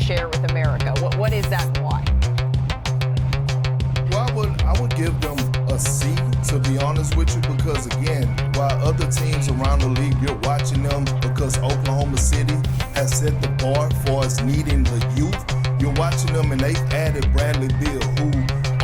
share with America. What is that and why? Well, I would give them a C, to be honest with you, because again, while other teams around the league, you're watching them because Oklahoma City has set the bar for us needing the youth. You're watching them and they've added Bradley Beal, who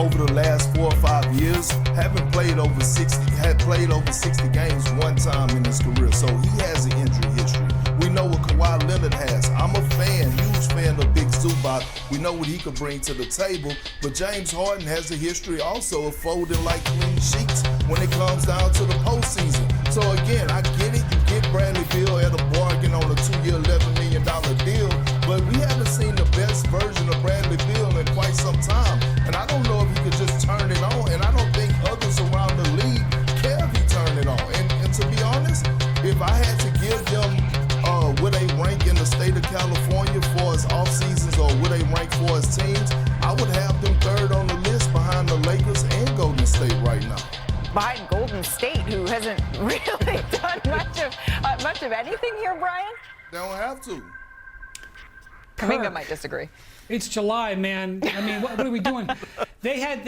over the last 4 or 5 years had played over 60 games one time in his career. So he has an injury history. We know what Kawhi Leonard has. I'm a huge fan of Big Zubac. We know what he could bring to the table. But James Harden has a history also of folding like clean sheets when it comes down to the postseason. So again, I get it. You get Bradley Beal at a bargain on a 2-year, $11 million deal. But we haven't seen the best version of Bradley Beal in quite some time. And I don't know if he could just turn it on. And I don't think others around the league care if he turn it on. And to be honest, if I had to give them where they rank in the state of California for his off seasons or where they rank for his teams, I would have them third on the list behind the Lakers and Golden State right now. Behind Golden State, who hasn't really done much of anything here, Brian? They don't have to. Kuminga might disagree. It's July, man. I mean, what are we doing? They had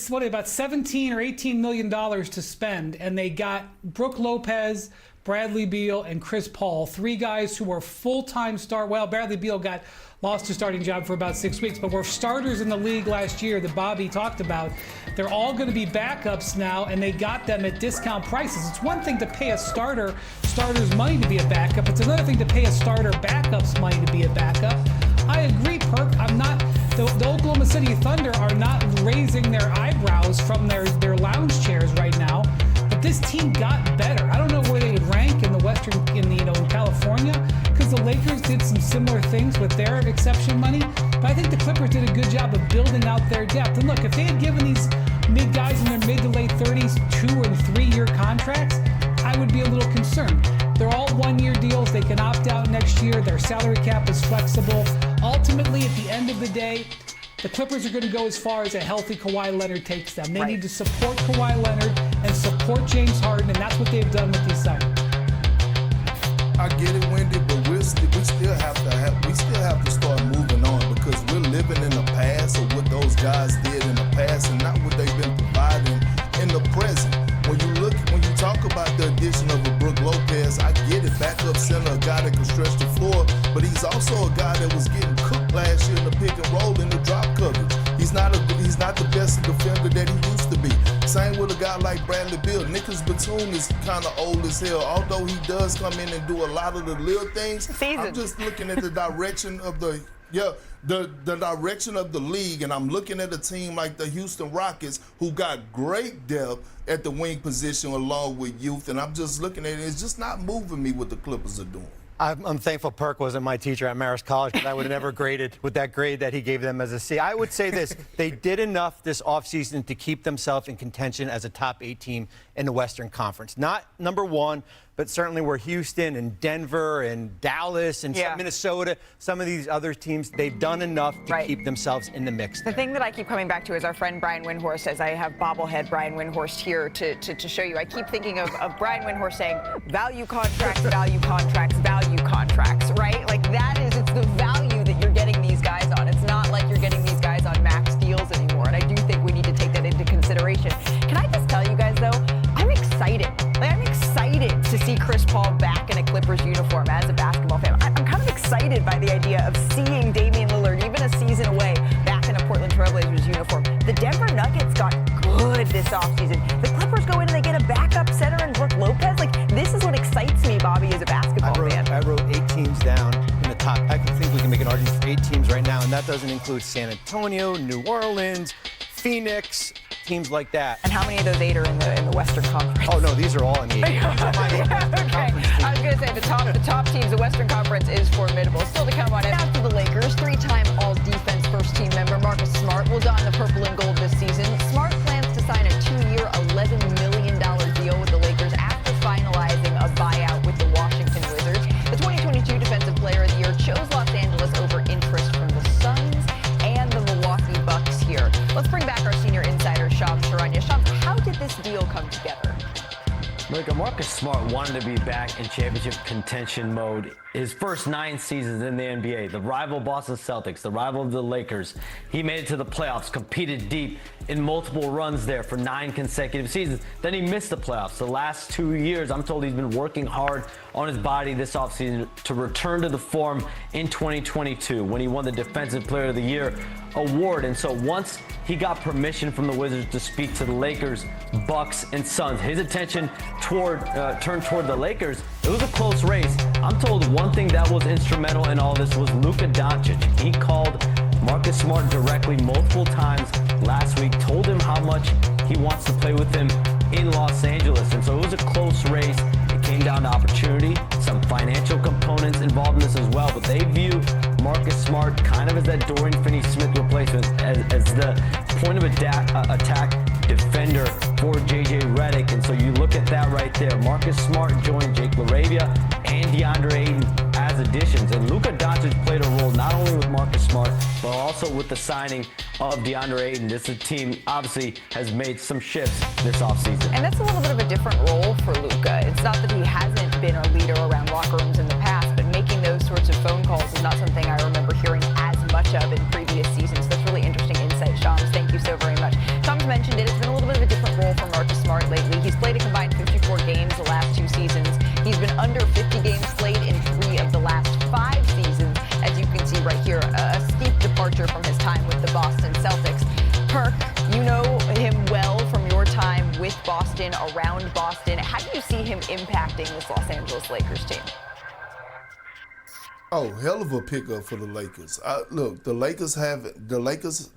what, about $17 or $18 million to spend, and they got Brook Lopez, Bradley Beal, and Chris Paul, 3 guys who were full-time Well, Bradley Beal lost his starting job for about 6 weeks, but were starters in the league last year that Bobby talked about. They're all going to be backups now, and they got them at discount prices. It's one thing to pay a starter's money to be a backup. It's another thing to pay a starter backup's money to be a backup. I agree, Perk. The Oklahoma City Thunder are not raising their eyebrows from their lounge chairs right now. But this team got better. I don't know where they would rank in the Western, in California, because the Lakers did some similar things with their exception money. But I think the Clippers did a good job of building out their depth. And look, if they had given these guys in their mid to late 30s 2- and 3-year contracts, I would be a little concerned. They're all 1-year deals. They can opt out next year. Their salary cap is flexible. Ultimately, at the end of the day, the Clippers are going to go as far as a healthy Kawhi Leonard takes them. They need to support Kawhi Leonard and support James Harden, and that's what they've done with these signings. I get it, Wendy, but we still have to start moving on because we're living in the past of what those guys did in the past and not what they've been providing in the present. When you talk about the addition of a Brook Lopez, I get it, backup center, a guy that can stretch the floor, but he's also a guy that was getting cooked last year in the pick and roll in the drop coverage. He's not the best defender that he used to be. Same with a guy like Bradley Beal. Nicholas Batum is kind of old as hell, although he does come in and do a lot of the little things. I'm just looking at the direction of the direction of the league, and I'm looking at a team like the Houston Rockets who got great depth at the wing position along with youth, and I'm just looking at it. It's just not moving me what the Clippers are doing. I'm thankful Perk wasn't my teacher at Marist College because I would have never graded with that grade that he gave them as a C. I would say this, they did enough this offseason to keep themselves in contention as a top 8 team in the Western Conference. Not number 1, but certainly where Houston and Denver and Dallas and Minnesota, some of these other teams, they've done enough to keep themselves in the mix. The thing that I keep coming back to is our friend Brian Windhorst says, I have bobblehead Brian Windhorst here to show you. I keep thinking of Brian Windhorst saying, value contracts, value contracts, value contracts, right? Like it's the value that you're getting these guys on. It's not like you're getting these guys on max deals anymore. And I do think we need to take that into consideration. Can I just tell you guys, though, I'm excited. I'm excited to see Chris Paul back in a Clippers uniform as a basketball fan. I'm kind of excited by the idea of seeing Damian Lillard, even a season away, back in a Portland Trailblazers uniform. The Denver Nuggets got good this offseason. The Clippers go in and they get a backup center in Brook Lopez. This is what excites me, Bobby, as a basketball fan. I wrote 8 teams down in the top. I think we can make an argument for 8 teams right now, and that doesn't include San Antonio, New Orleans, Phoenix, teams like that. And how many of those 8 are in the Western Conference? Oh, no, these are all in the 8. Okay. I was going to say the top teams, the Western Conference is formidable. Still to come on. After the Lakers, 3-time All-Defense first-team member Marcus Smart will don the purple and gold this season. Smart plans to sign a 2-year, $11 million deal with the Lakers after finalizing a buyout with the Washington Wizards. The 2022 Defensive Player of the Year chose Los Angeles over interest from the Suns and the Milwaukee Bucks here. Let's bring back our senior insider, Shams Charania. Shams, how did this deal come together? Marcus Marcus Smart wanted to be back in championship contention mode. His first 9 seasons in the NBA, the rival Boston Celtics, the rival of the Lakers, he made it to the playoffs, competed deep in multiple runs there for 9 consecutive seasons. Then he missed the playoffs. The last 2 years, I'm told he's been working hard on his body this offseason to return to the form in 2022 when he won the Defensive Player of the Year award. And so once he got permission from the Wizards to speak to the Lakers, Bucks, and Suns, his attention turned toward the Lakers. It was a close race. I'm told one thing that was instrumental in all this was Luka Doncic. He called Marcus Smart directly multiple times last week, told him how much he wants to play with him in Los Angeles. And so it was a close race. It came down to opportunity, some financial components involved in this as well, but they view Marcus Smart kind of as that Dorian Finney-Smith replacement, as the point of attack defender for J.J. Redick. And so you look at that right there. Marcus Smart joined Jake LaRavia and DeAndre Ayton as additions. And Luka Doncic played a role not only with Marcus Smart, but also with the signing of DeAndre Ayton. This team obviously has made some shifts this offseason. And that's a little bit of a different role for Luka. It's not that he hasn't been a leader around locker rooms in the past, but making those sorts of phone calls is not something I remember hearing as much of in previous seasons. That's really interesting insight, Shams. Thank you so very much. Shams mentioned it. It's been a little bit of a different role for Marcus Smart lately. He's played a combined 54 games the last 2 seasons. He's been under 50 games played in 3 of the last 5 seasons. As you can see right here, a steep departure from his time with the Boston Celtics. Perk, you know him well from your time with Boston, around Boston. How do you see him impacting this Los Angeles Lakers team? Oh, hell of a pickup for the Lakers. Look, the Lakers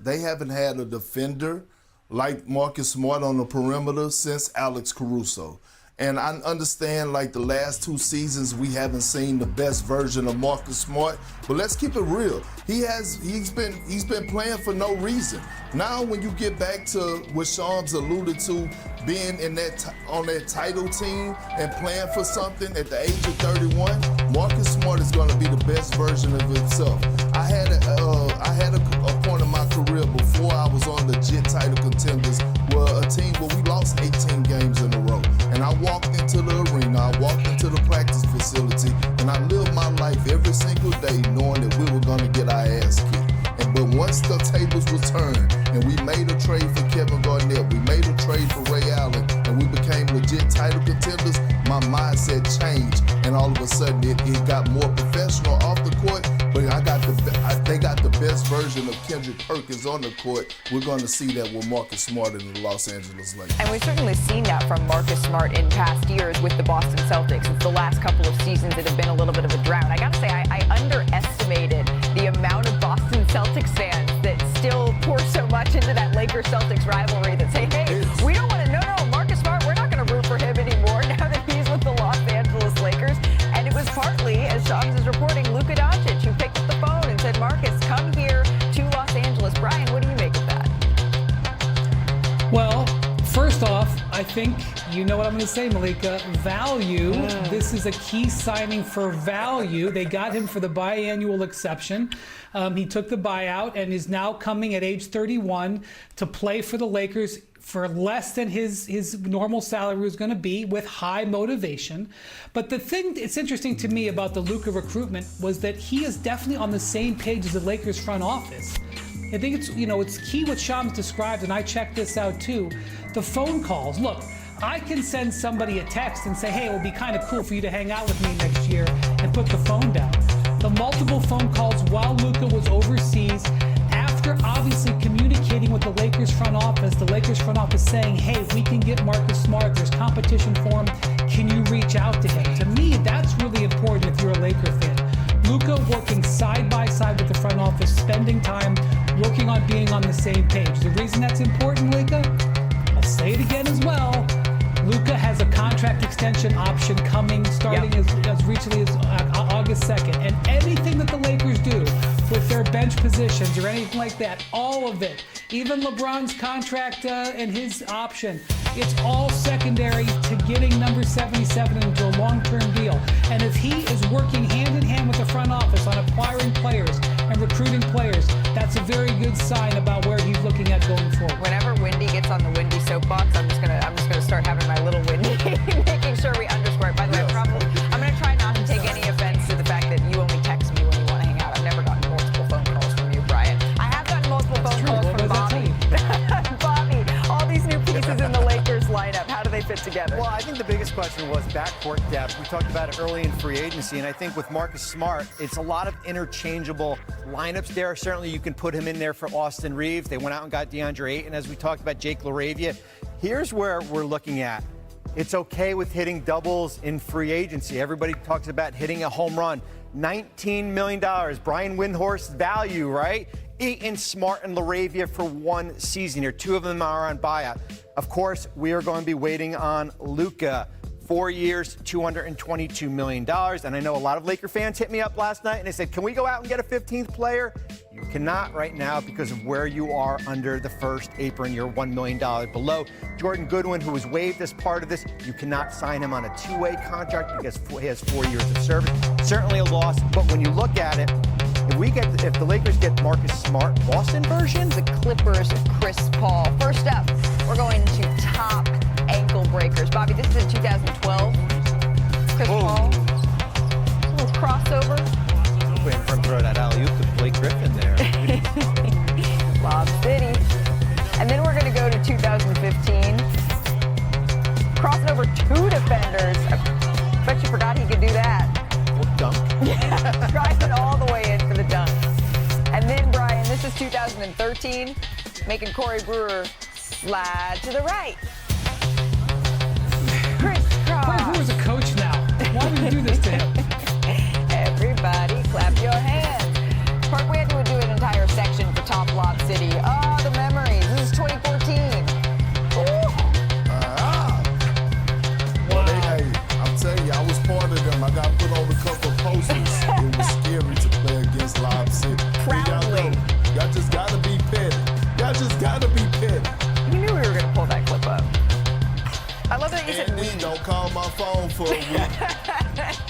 they haven't had a defender like Marcus Smart on the perimeter since Alex Caruso. And I understand, like, the last 2 seasons we haven't seen the best version of Marcus Smart, but let's keep it real. He's been playing for no reason. Now, when you get back to what Shams alluded to, being on that title team and playing for something at the age of 31, Marcus Smart is going to be the best version of himself. I had a point in my career before I was on legit title contenders, where a team where we lost 18 games in a row. And I walked into the arena, I walked into the practice facility, and I lived my life every single day knowing that we were going to get our ass kicked. But once the tables were turned and we made a trade for Kevin Garnett, we made a trade for Ray Allen, and we became legit title contenders, my mindset changed. And all of a sudden it got more professional off the court, but they got the best version of Kendrick Perkins on the court. We're going to see that with Marcus Smart in the Los Angeles Lakers. And we've certainly seen that from Marcus Smart in past years with the Boston Celtics. It's the last couple of seasons that have been a little bit of a drought. I got to say, I underestimated the amount of Boston Celtics fans that still pour so much into that Lakers-Celtics rivalry that say, hey, we don't want to, no, Marcus Smart, we're not going to root for him anymore now that he's with the Los Angeles Lakers. And it was partly, as Shams is reporting, Luka Doncic, who picked up the phone and said, Marcus, come here to Los Angeles. Brian, what do you make of that? Well, first off, I think you know what I'm going to say, Malika. Value. This is a key signing for value. They got him for the biannual exception. He took the buyout and is now coming at age 31 to play for the Lakers for less than his normal salary was going to be, with high motivation. But the thing that's interesting to me about the Luka recruitment was that he is definitely on the same page as the Lakers front office. I think it's key what Shams described, and I checked this out too. The phone calls. Look, I can send somebody a text and say, hey, it would be kind of cool for you to hang out with me next year, and put the phone down. The multiple phone calls while Luka was overseas, after obviously communicating with the Lakers front office saying, hey, we can get Marcus Smart, there's competition for him, can you reach out to him? To me, that's really important if you're a Laker fan. Luka working side by side with the front office, spending time working on being on the same page. The reason that's important, Luka, I'll say it again as well, Luka has a contract extension option coming starting as recently as August 2nd. And anything that the Lakers do with their bench positions or anything like that, all of it, even LeBron's contract and his option, it's all secondary to getting number 77 into a long-term deal. And if he is working hand in hand with the front office on acquiring players and recruiting players, that's a very good sign about where he's looking at going forward. Whenever Wendy gets on the Wendy soapbox, I'm just gonna start having my little Wendy making Survey _ By the way, I'm going to try not to take any offense to the fact that you only text me when you want to hang out. I've never gotten multiple phone calls from you, Brian. I have gotten multiple phone calls from Bobby. Bobby, all these new pieces in the Lakers lineup, how do they fit together? Well, I think the biggest question was backcourt depth. We talked about it early in free agency, and I think with Marcus Smart, it's a lot of interchangeable lineups there. Certainly you can put him in there for Austin Reeves. They went out and got DeAndre Ayton, as we talked about, Jake LaRavia. Here's where we're looking at. It's okay with hitting doubles in free agency. Everybody talks about hitting a home run. $19 million, Brian Windhorst's value, right? Ayton, Smart, and LaRavia for 1 season here. 2 of them are on buyout. Of course, we are going to be waiting on Luka. 4 years, $222 million. And I know a lot of Laker fans hit me up last night and they said, can we go out and get a 15th player? You cannot right now because of where you are under the first apron. You're $1 million below. Jordan Goodwin, who was waived as part of this, you cannot sign him on a 2-way contract because he has 4 years of service. Certainly a loss, but when you look at it, if the Lakers get Marcus Smart, Boston version, the Clippers, Chris Paul. First up, we're going to top ankle breakers. Bobby, this is in 2012. Chris Paul, a little crossover. waiting for him to throw that alley-oop to Blake Griffin there. Lob City. And then we're going to go to 2015. Crossing over 2 defenders. I bet you forgot he could do that. Dunk. Yeah, driving all the way in for the dunk. And then, Brian, this is 2013, making Corey Brewer slide to the right. Crisscross. Corey Brewer's a coach now. Why would you do this to him? Everybody clap your hands. Park, we had to do an entire section for Top Lob City. Oh, the memories. This is 2014. I'm telling you, I was part of them. I got put on a couple of posters. It was scary to play against Lob City. Proudly. Y'all just gotta be petty. Y'all just gotta be petty. You knew we were gonna pull that clip up. I love that you said Andy, we. don't call my phone for a week.